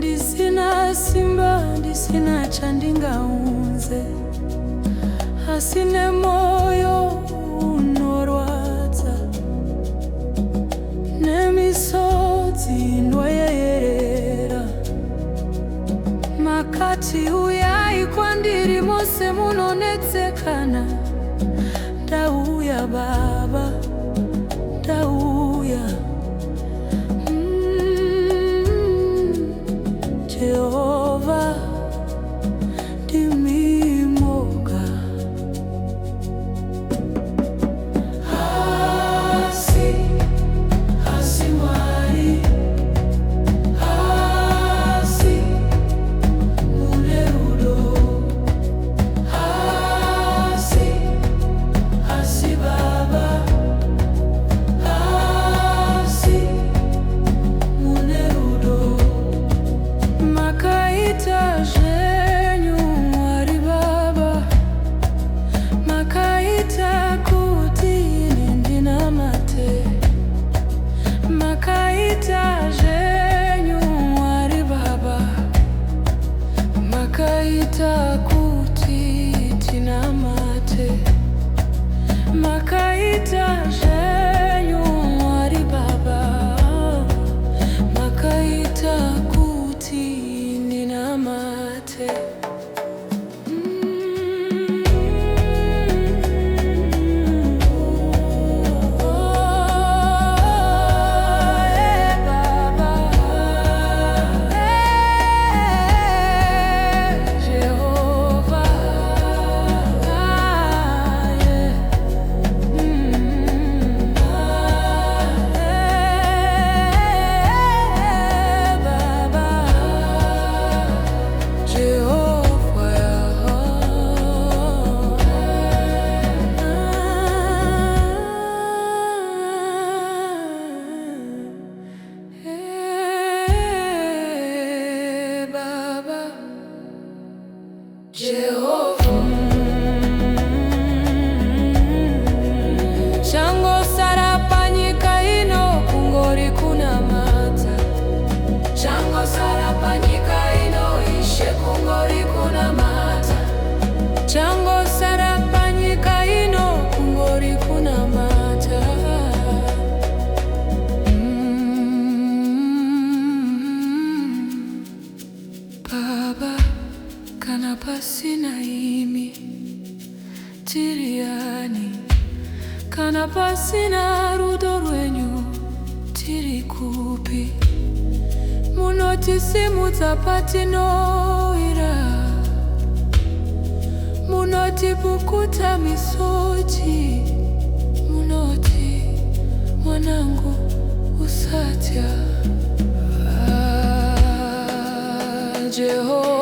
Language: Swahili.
Ndisina simba, ndisina chandingaunze, asine moyo unorwadza, nemisodzi inoyerera. Makati uyai kwandiri mose munonetsekana. Ndauya Baba, ndauya. Jehovah ndimimoga. Hasi Mwari, hasi mune rudo, hasi Baba, hasi mune rudo. Makaita zvenyu Mwari Baba, makaita kuti ndinamate. Makaita zvenyu Mwari Baba, makaita kuti tinamate. Makaita zvenyu Mwari Baba, makaita kuti ndinamate. Chango sarapanyika ino kungori kunamata. Chango sarapanyika ino ishe kungori kunamata. Chango sarapanyika ino kungori kunamata. Baba, kana pasina imi tiriani, kana pasina rudo rwenyu tiri kupi. Munoti simudza patinoira, munoti pukuta misozi, munoti mwanangu usatya. Jehovah